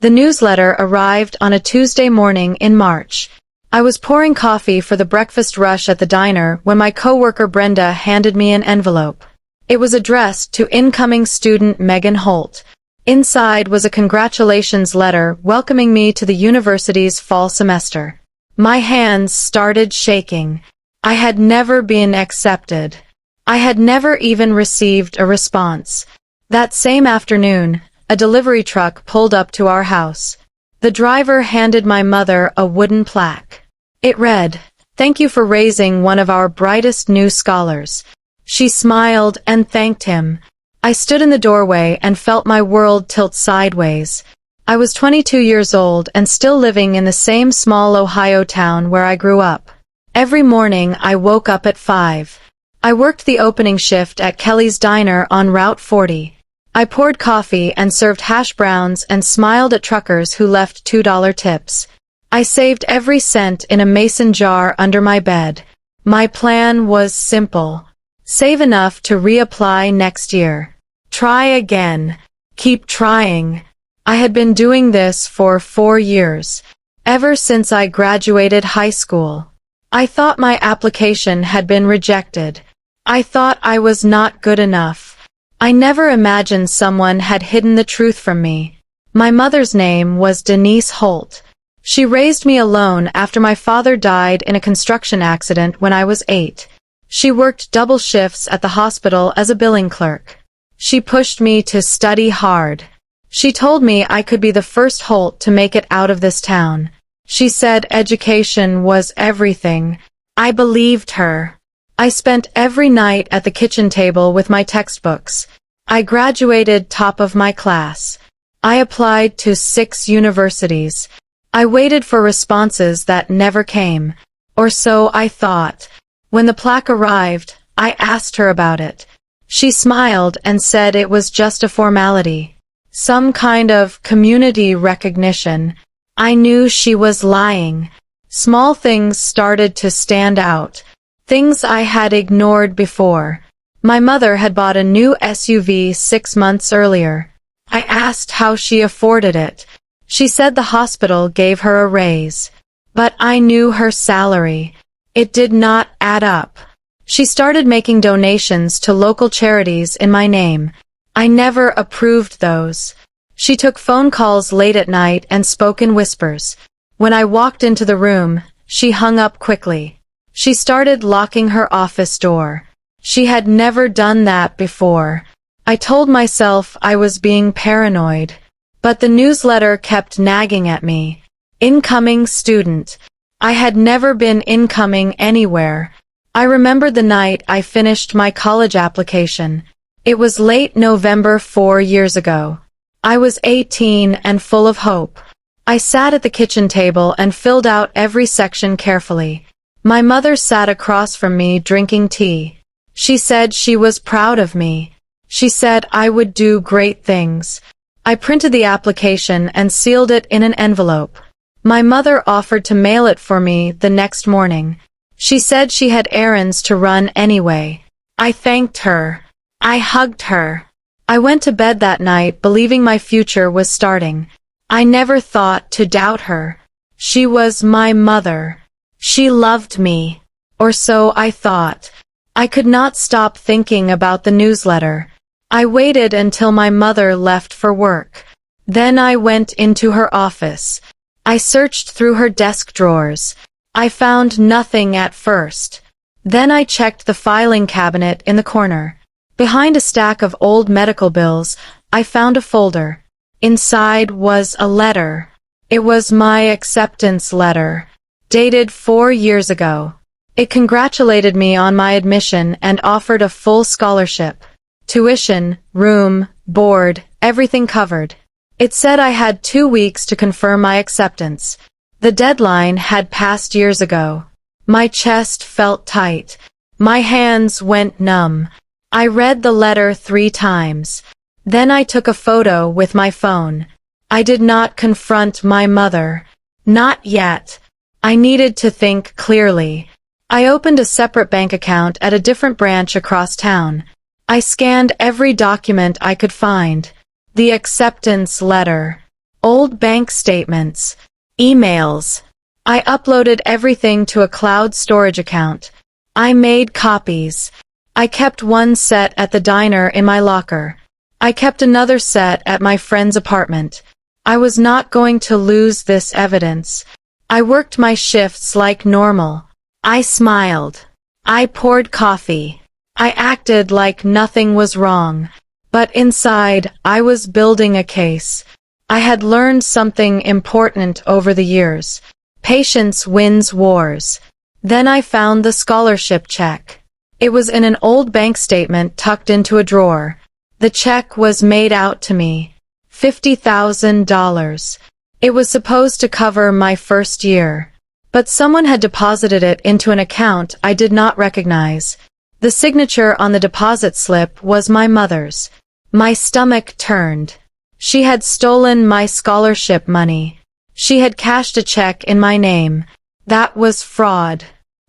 The newsletter arrived on a Tuesday morning in March. I was pouring coffee for the breakfast rush at the diner when my coworker Brenda handed me an envelope. It was addressed to incoming student Megan Holt. Inside was a congratulations letter welcoming me to the university's fall semester. My hands started shaking. I had never been accepted. I had never even received a response. That same afternoon, a delivery truck pulled up to our house. The driver handed my mother a wooden plaque. It read, "Thank you for raising one of our brightest new scholars." She smiled and thanked him. I stood in the doorway and felt my world tilt sideways. I was 22 years old and still living in the same small Ohio town where I grew up. Every morning I woke up at 5. I worked the opening shift at Kelly's Diner on Route 40. I poured coffee and served hash browns and smiled at truckers who left $2 tips. I saved every cent in a mason jar under my bed. My plan was simple. Save enough to reapply next year. Try again. Keep trying. I had been doing this for 4 years, ever since I graduated high school. I thought my application had been rejected. I thought I was not good enough. I never imagined someone had hidden the truth from me. My mother's name was Denise Holt. She raised me alone after my father died in a construction accident when I was 8. She worked double shifts at the hospital as a billing clerk. She pushed me to study hard. She told me I could be the first Holt to make it out of this town. She said education was everything. I believed her. I spent every night at the kitchen table with my textbooks. I graduated top of my class. I applied to 6 universities. I waited for responses that never came. Or so I thought. When the plaque arrived, I asked her about it. She smiled and said it was just a formality. Some kind of community recognition. I knew she was lying. Small things started to stand out. Things I had ignored before. My mother had bought a new SUV 6 months earlier. I asked how she afforded it. She said the hospital gave her a raise. But I knew her salary. It did not add up. She started making donations to local charities in my name. I never approved those. She took phone calls late at night and spoke in whispers. When I walked into the room, she hung up quickly. She started locking her office door. She had never done that before. I told myself I was being paranoid. But the newsletter kept nagging at me. Incoming student. I had never been incoming anywhere. I remembered the night I finished my college application. It was late November 4 years ago. I was 18 and full of hope. I sat at the kitchen table and filled out every section carefully. My mother sat across from me drinking tea. She said she was proud of me. She said I would do great things. I printed the application and sealed it in an envelope. My mother offered to mail it for me the next morning. She said she had errands to run anyway. I thanked her. I hugged her. I went to bed that night believing my future was starting. I never thought to doubt her. She was my mother. She loved me. Or so I thought. I could not stop thinking about the newsletter. I waited until my mother left for work. Then I went into her office. I searched through her desk drawers. I found nothing at first. Then I checked the filing cabinet in the corner. Behind a stack of old medical bills, I found a folder. Inside was a letter. It was my acceptance letter, dated 4 years ago. It congratulated me on my admission and offered a full scholarship. Tuition, room, board, everything covered. It said I had 2 weeks to confirm my acceptance. The deadline had passed years ago. My chest felt tight. My hands went numb. I read the letter 3 times. Then I took a photo with my phone. I did not confront my mother. Not yet. I needed to think clearly. I opened a separate bank account at a different branch across town. I scanned every document I could find. The acceptance letter. old bank statements, emails. I uploaded everything to a cloud storage account. I made copies. I kept one set at the diner in my locker. I kept another set at my friend's apartment. I was not going to lose this evidence. I worked my shifts like normal. I smiled. I poured coffee. I acted like nothing was wrong. But inside, I was building a case. I had learned something important over the years. Patience wins wars. Then I found the scholarship check. It was in an old bank statement tucked into a drawer. The check was made out to me. $50,000. It was supposed to cover my first year. But someone had deposited it into an account I did not recognize. The signature on the deposit slip was my mother's. My stomach turned. She had stolen my scholarship money. She had cashed a check in my name. That was fraud.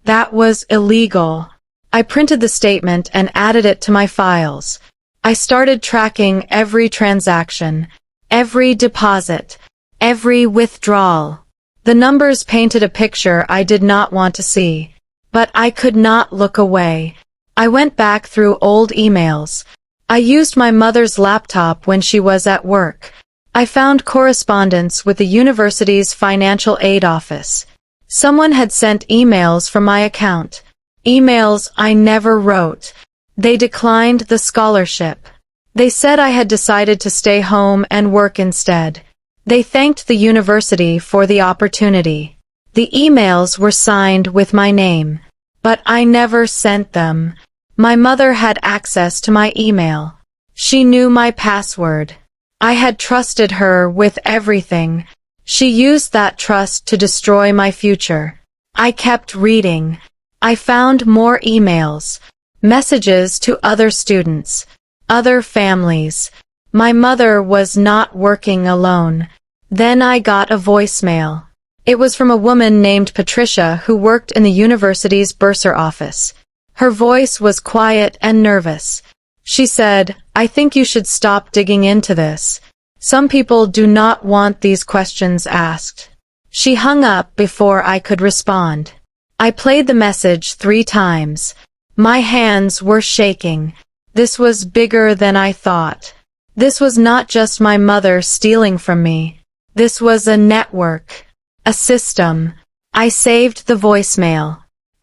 That was illegal. I printed the statement and added it to my files. I started tracking every transaction, every deposit, every withdrawal. The numbers painted a picture I did not want to see. But I could not look away. I went back through old emails. I used my mother's laptop when she was at work. I found correspondence with the university's financial aid office. Someone had sent emails from my account. Emails I never wrote. They declined the scholarship. They said I had decided to stay home and work instead. They thanked the university for the opportunity. The emails were signed with my name. But I never sent them. My mother had access to my email. She knew my password. I had trusted her with everything. She used that trust to destroy my future. I kept reading. I found more emails, messages to other students, other families. My mother was not working alone. Then I got a voicemail. It was from a woman named Patricia who worked in the university's bursar office. Her voice was quiet and nervous. She said, "I think you should stop digging into this. Some people do not want these questions asked." She hung up before I could respond. I played the message 3 times. My hands were shaking. This was bigger than I thought. This was not just my mother stealing from me. This was a network, a system. I saved the voicemail.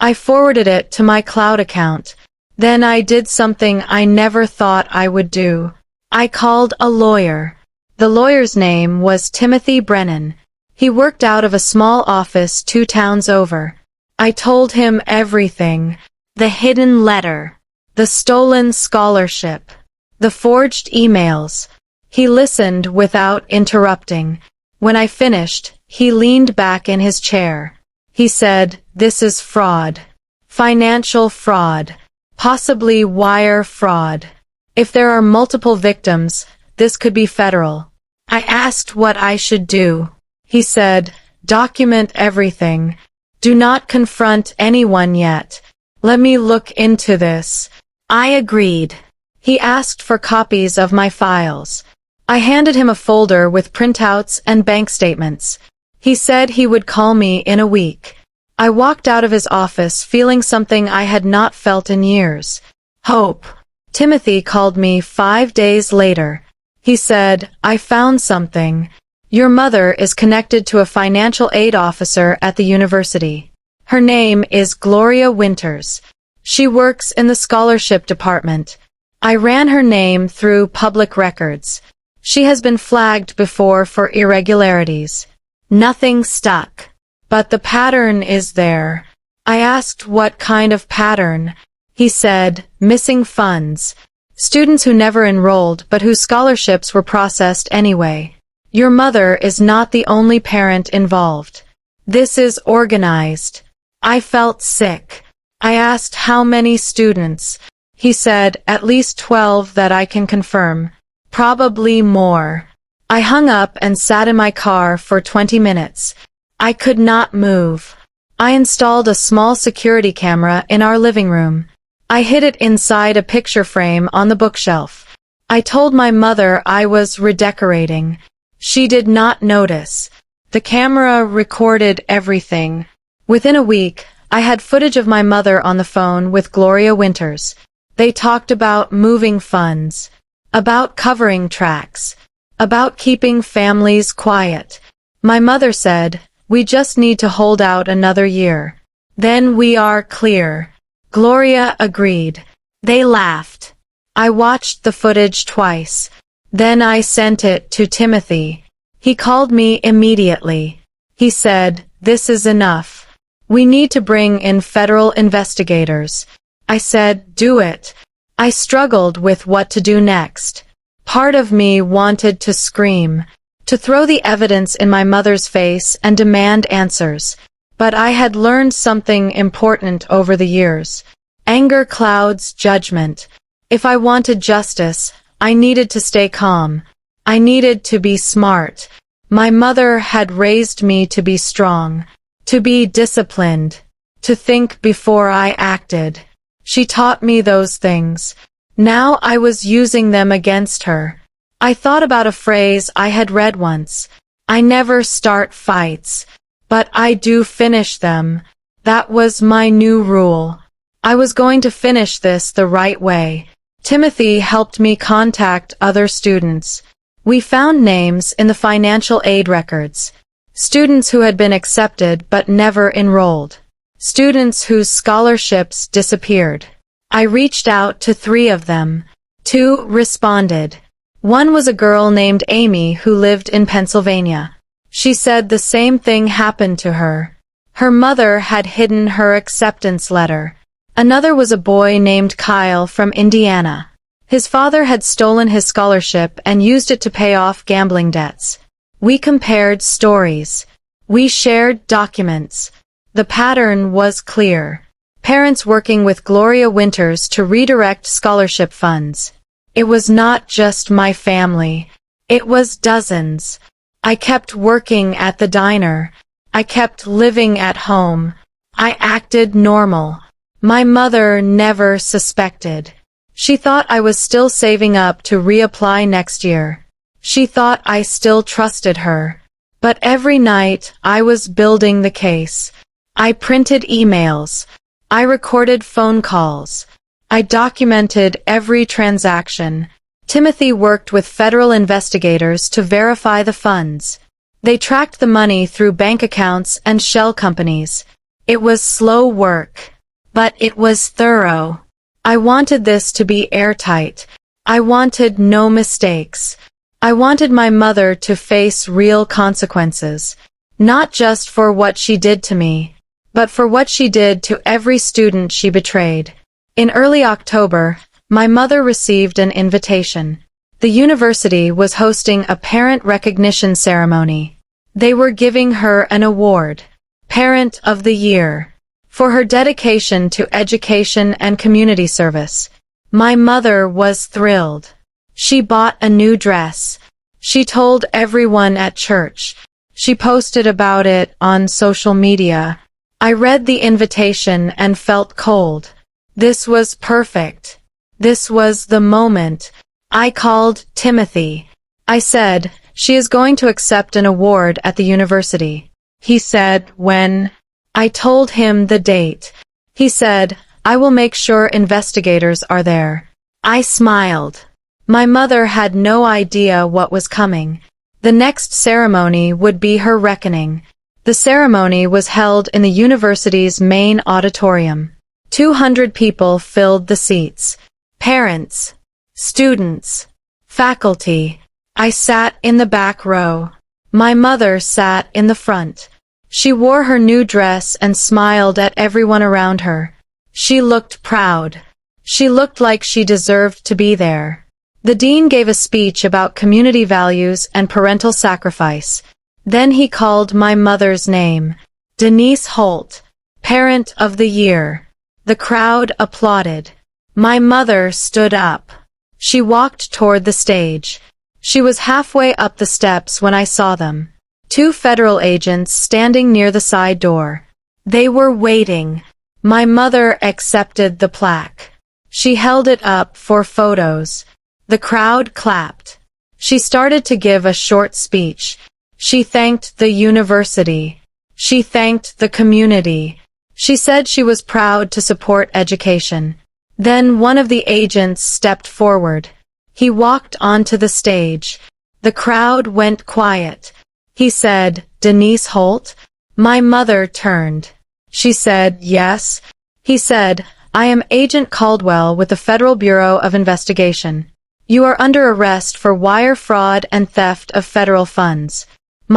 I forwarded it to my cloud account. Then I did something I never thought I would do. I called a lawyer. The lawyer's name was Timothy Brennan. He worked out of a small office 2 towns over. I told him everything. The hidden letter. The stolen scholarship. The forged emails. He listened without interrupting. When I finished, he leaned back in his chair. He said, "This is fraud. Financial fraud. Possibly wire fraud. If there are multiple victims, this could be federal." I asked what I should do. He said, "Document everything. Do not confront anyone yet. Let me look into this." I agreed. He asked for copies of my files. I handed him a folder with printouts and bank statements. He said he would call me in a week. I walked out of his office feeling something I had not felt in years. Hope. Timothy called me 5 days later. He said, "I found something. Your mother is connected to a financial aid officer at the university. Her name is Gloria Winters. She works in the scholarship department. I ran her name through public records. She has been flagged before for irregularities. Nothing stuck. But the pattern is there." I asked what kind of pattern. He said, "Missing funds. Students who never enrolled but whose scholarships were processed anyway. Your mother is not the only parent involved. This is organized." I felt sick. I asked how many students. He said, "At least 12 that I can confirm. Probably more." I hung up and sat in my car for 20 minutes. I could not move. I installed a small security camera in our living room. I hid it inside a picture frame on the bookshelf. I told my mother I was redecorating. She did not notice. The camera recorded everything. Within a week, I had footage of my mother on the phone with Gloria Winters. They talked about moving funds, about covering tracks, about keeping families quiet. My mother said, "We just need to hold out another year. Then we are clear." Gloria agreed. They laughed. I watched the footage twice. Then I sent it to Timothy. He called me immediately. He said, "This is enough. We need to bring in federal investigators." I said, "Do it." I struggled with what to do next. Part of me wanted to scream, to throw the evidence in my mother's face and demand answers. But I had learned something important over the years. Anger clouds judgment. If I wanted justice, I needed to stay calm. I needed to be smart. My mother had raised me to be strong, to be disciplined, to think before I acted. She taught me those things. Now I was using them against her. I thought about a phrase I had read once. I never start fights, but I do finish them. That was my new rule. I was going to finish this the right way. Timothy helped me contact other students. We found names in the financial aid records. Students who had been accepted but never enrolled. Students whose scholarships disappeared. I reached out to 3 of them. 2 responded. One was a girl named Amy who lived in Pennsylvania. She said the same thing happened to her. Her mother had hidden her acceptance letter. Another was a boy named Kyle from Indiana. His father had stolen his scholarship and used it to pay off gambling debts. We compared stories. We shared documents. The pattern was clear. Parents working with Gloria Winters to redirect scholarship funds. It was not just my family. It was dozens. I kept working at the diner. I kept living at home. I acted normal. My mother never suspected. She thought I was still saving up to reapply next year. She thought I still trusted her. But every night I was building the case. I printed emails. I recorded phone calls. I documented every transaction. Timothy worked with federal investigators to verify the funds. They tracked the money through bank accounts and shell companies. It was slow work. But it was thorough. I wanted this to be airtight. I wanted no mistakes. I wanted my mother to face real consequences, not just for what she did to me, but for what she did to every student she betrayed. In early October, my mother received an invitation. The university was hosting a parent recognition ceremony. They were giving her an award, Parent of the Year, for her dedication to education and community service. My mother was thrilled. She bought a new dress. She told everyone at church. She posted about it on social media. I read the invitation and felt cold. This was perfect. This was the moment. I called Timothy. I said, "She is going to accept an award at the university." He said, "When?" I told him the date. He said, "I will make sure investigators are there." I smiled. My mother had no idea what was coming. The next ceremony would be her reckoning. The ceremony was held in the university's main auditorium. 200 people filled the seats. Parents, students, faculty. I sat in the back row. My mother sat in the front. She wore her new dress and smiled at everyone around her. She looked proud. She looked like she deserved to be there. The dean gave a speech about community values and parental sacrifice. Then he called my mother's name, Denise Holt, Parent of the Year. The crowd applauded. My mother stood up. She walked toward the stage. She was halfway up the steps when I saw them. 2 federal agents standing near the side door. They were waiting. My mother accepted the plaque. She held it up for photos. The crowd clapped. She started to give a short speech. She thanked the university. She thanked the community. She said she was proud to support education. Then one of the agents stepped forward. He walked onto the stage. The crowd went quiet. He said, "Denise Holt?" My mother turned. She said, "Yes." He said, "I am Agent Caldwell with the Federal Bureau of Investigation. You are under arrest for wire fraud and theft of federal funds."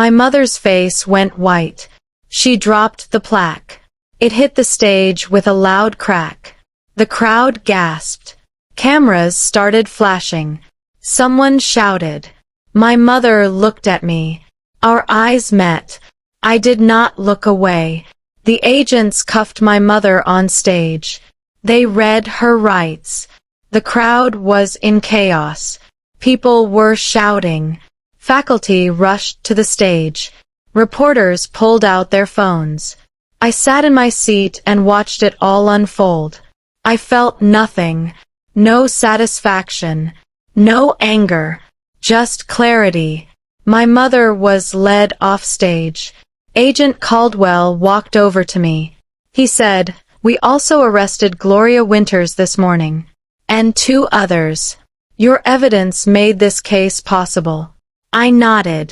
My mother's face went white. She dropped the plaque. It hit the stage with a loud crack. The crowd gasped. Cameras started flashing. Someone shouted. My mother looked at me. Our eyes met. I did not look away. The agents cuffed my mother on stage. They read her rights. The crowd was in chaos. People were shouting. Faculty rushed to the stage. Reporters pulled out their phones. I sat in my seat and watched it all unfold. I felt nothing. No satisfaction. No anger. Just clarity. My mother was led off stage. Agent Caldwell walked over to me. He said, "We also arrested Gloria Winters this morning. And 2 others. Your evidence made this case possible." I nodded.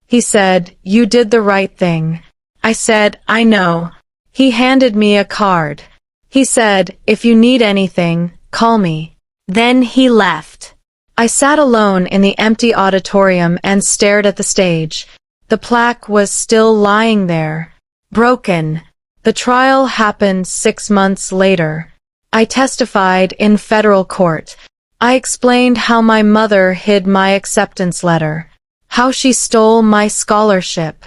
He said, "You did the right thing." I said, "I know." He handed me a card. He said, "If you need anything, call me." Then he left. I sat alone in the empty auditorium and stared at the stage. The plaque was still lying there, broken. The trial happened 6 months later. I testified in federal court. I explained how my mother hid my acceptance letter, how she stole my scholarship,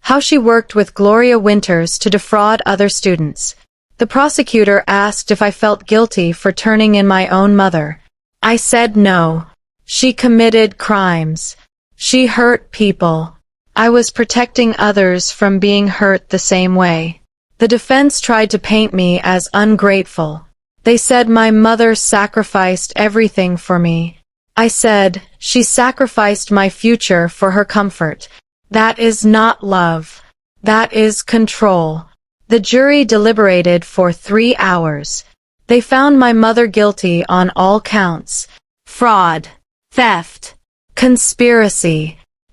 how she worked with Gloria Winters to defraud other students. The prosecutor asked if I felt guilty for turning in my own mother. I said no. She committed crimes. She hurt people. I was protecting others from being hurt the same way. The defense tried to paint me as ungrateful. They said my mother sacrificed everything for me. I said, she sacrificed my future for her comfort. That is not love. That is control. The jury deliberated for 3 hours. They found my mother guilty on all counts. Fraud, theft, conspiracy.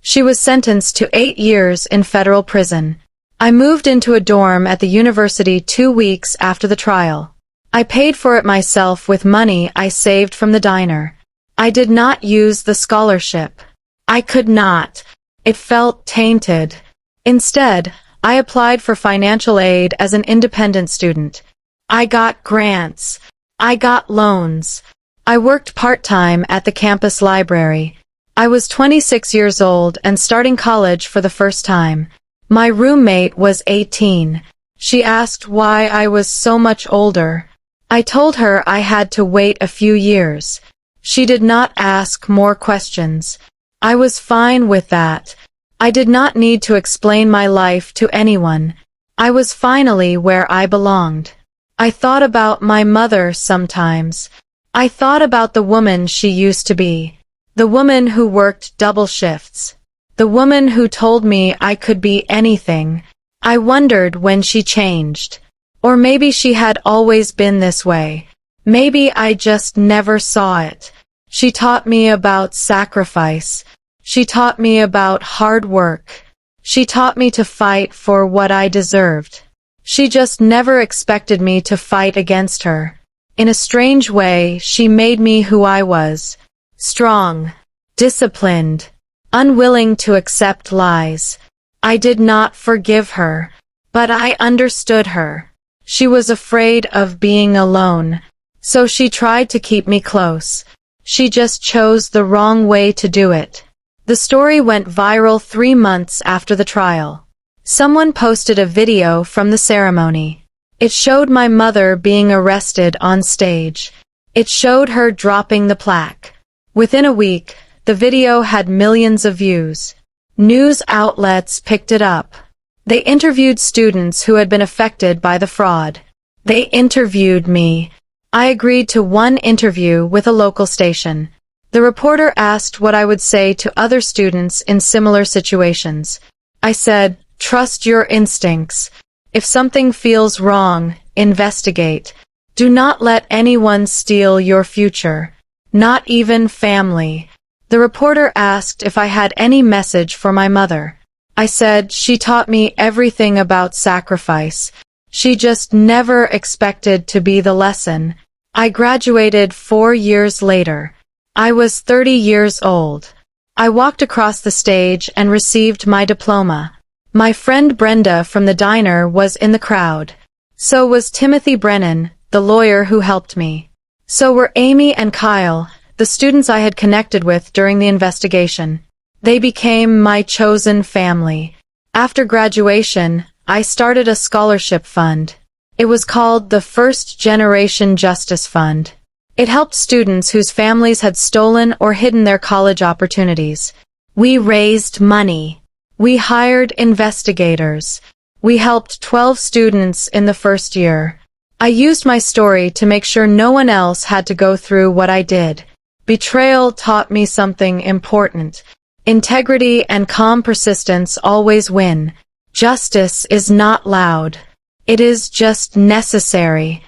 She was sentenced to 8 years in federal prison. I moved into a dorm at the university 2 weeks after the trial. I paid for it myself with money I saved from the diner. I did not use the scholarship. I could not. It felt tainted. Instead, I applied for financial aid as an independent student. I got grants. I got loans. I worked part-time at the campus library. I was 26 years old and starting college for the first time. My roommate was 18. She asked why I was so much older. I told her I had to wait a few years. She did not ask more questions. I was fine with that. I did not need to explain my life to anyone. I was finally where I belonged. I thought about my mother sometimes. I thought about the woman she used to be. The woman who worked double shifts. The woman who told me I could be anything. I wondered when she changed. Or maybe she had always been this way. Maybe I just never saw it. She taught me about sacrifice. She taught me about hard work. She taught me to fight for what I deserved. She just never expected me to fight against her. In a strange way, she made me who I was. Strong, disciplined, unwilling to accept lies. I did not forgive her, but I understood her. She was afraid of being alone, so she tried to keep me close. She just chose the wrong way to do it. The story went viral 3 months after the trial. Someone posted a video from the ceremony. It showed my mother being arrested on stage. It showed her dropping the plaque. Within a week, the video had millions of views. News outlets picked it up. They interviewed students who had been affected by the fraud. They interviewed me. I agreed to one interview with a local station. The reporter asked what I would say to other students in similar situations. I said, "Trust your instincts. If something feels wrong, investigate. Do not let anyone steal your future. Not even family." The reporter asked if I had any message for my mother. I said, "She taught me everything about sacrifice. She just never expected to be the lesson." I graduated 4 years later. I was 30 years old. I walked across the stage and received my diploma. My friend Brenda from the diner was in the crowd. So was Timothy Brennan, the lawyer who helped me. So were Amy and Kyle, the students I had connected with during the investigation. They became my chosen family. After graduation, I started a scholarship fund. It was called the First Generation Justice Fund. It helped students whose families had stolen or hidden their college opportunities. We raised money. We hired investigators. We helped 12 students in the first year. I used my story to make sure no one else had to go through what I did. Betrayal taught me something important. Integrity and calm persistence always win. Justice is not loud. It is just necessary.